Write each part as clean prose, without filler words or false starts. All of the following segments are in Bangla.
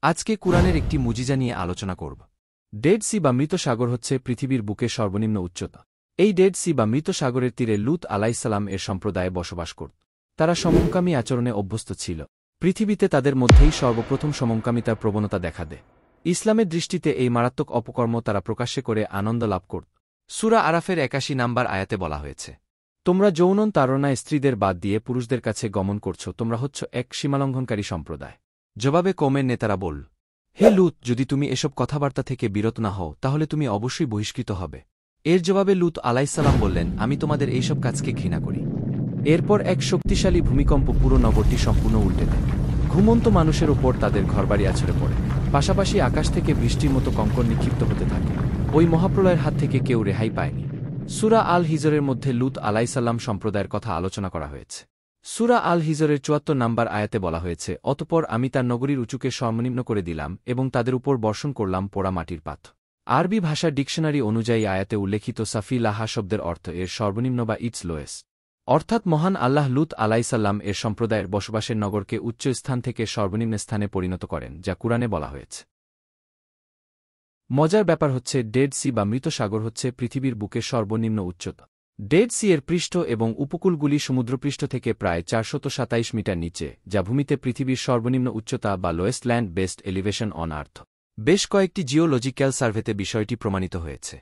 আজকে কুরআনের একটি মুজিজা নিয়ে আলোচনা করব। ডেড সি বা মৃত সাগর হচ্ছে পৃথিবীর বুকে সর্বনিম্ন উচ্চতা। এই ডেড সি বা মৃত সাগরের তীরে লূত আলাইসাল্লাম এর সম্প্রদায়ে বসবাস করত। তারা সমকামী আচরণে অভ্যস্ত ছিল। পৃথিবীতে তাদের মধ্যেই সর্বপ্রথম সমকামিতার প্রবণতা দেখা দেয়। ইসলামের দৃষ্টিতে এই মারাত্মক অপকর্ম তারা প্রকাশ্যে করে আনন্দ লাভ করত। সূরা আরাফের ৮১ নম্বর আয়াতে বলা হয়েছে, তোমরা যৌন তাড়নায় স্ত্রীদের বাদ দিয়ে পুরুষদের কাছে গমন করছ, তোমরা হচ্ছ এক সীমালঙ্ঘনকারী সম্প্রদায়। জবাবে কওমের নেতারা বলল, হে লূত, যদি তুমি এসব কথাবার্তা থেকে বিরত না হও তাহলে তুমি অবশ্যই বহিষ্কৃত হবে। এর জবাবে লূত আলাইসাল্লাম বললেন, আমি তোমাদের এইসব কাজকে ঘৃণা করি। এরপর এক শক্তিশালী ভূমিকম্প পুরো নগরটি সম্পূর্ণ উল্টে দেয়। ঘুমন্ত মানুষের ওপর তাদের ঘরবাড়ি আছড়ে পড়ে। পাশাপাশি আকাশ থেকে বৃষ্টির মতো কঙ্কর নিক্ষিপ্ত হতে থাকে। ওই মহাপ্রলয়ের হাত থেকে কেউ রেহাই পায়নি। সূরা আল হিজরের মধ্যে লূত আলাইসাল্লাম সম্প্রদায়ের কথা আলোচনা করা হয়েছে। সূরা আল হিজরের ৭৪ নম্বর আয়াতে বলা হয়েছে, অতঃপর আমি তার নগরীর উঁচুকে সর্বনিম্ন করে দিলাম এবং তাদের উপর বর্ষণ করলাম পোড়া মাটির পাথর। আরবি ভাষার ডিকশনারি অনুযায়ী আয়াতে উল্লেখিত সাফি লাহা শব্দের অর্থ এর সর্বনিম্ন বা ইটস লোয়েস, অর্থাৎ মহান আল্লাহ লূত আলাইসাল্লাম এর সম্প্রদায়ের বসবাসের নগরকে উচ্চ স্থান থেকে সর্বনিম্ন স্থানে পরিণত করেন, যা কুরআনে বলা হয়েছে। মজার ব্যাপার হচ্ছে, ডেড সি বা মৃত সাগর হচ্ছে পৃথিবীর বুকে সর্বনিম্ন উচ্চতা। ডেড সি এর পৃষ্ঠ এবং উপকূলগুলি সমুদ্রপৃষ্ঠ থেকে প্রায় ৪২৭ মিটার নিচে, যা ভূমিতে পৃথিবীর সর্বনিম্ন উচ্চতা বা lowest land based elevation on earth. বেশ কয়েকটি জিওলজিক্যাল সার্ভেতে বিষয়টি প্রমাণিত হয়েছে।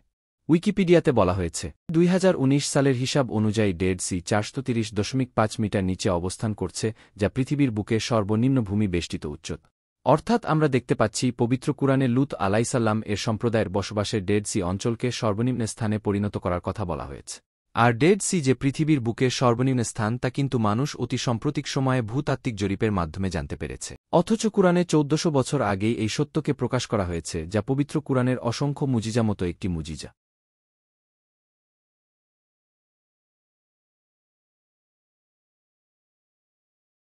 উইকিপিডিয়াতে বলা হয়েছে, ২০১৯ সালের হিসাব অনুযায়ী ডেড সি ৪৩০.৫ মিটার নিচে অবস্থান করছে, যা পৃথিবীর বুকে সর্বনিম্ন ভূমি বেষ্টিত উচ্চতা। অর্থাৎ আমরা দেখতে পাচ্ছি পবিত্র কুরআনে লূত আলাইসাল্লাম এর সম্প্রদায়ের বসবাসের ডেড সি অঞ্চলকে সর্বনিম্ন স্থানে পরিণত করার কথা বলা হয়েছে। আর ডেড সি যে পৃথিবীর বুকে সর্বনিম্ন স্থান তা কিন্তু মানুষ অতি সাম্প্রতিক সময়ে ভূতাত্ত্বিক জরিপের মাধ্যমে জানতে পেরেছে। অথচ কুরআনে ১৪০০ বছর আগেই এই সত্যকে প্রকাশ করা হয়েছে, যা পবিত্র কুরআনের অসংখ্য মুজিজা মতো একটি মুজিজা।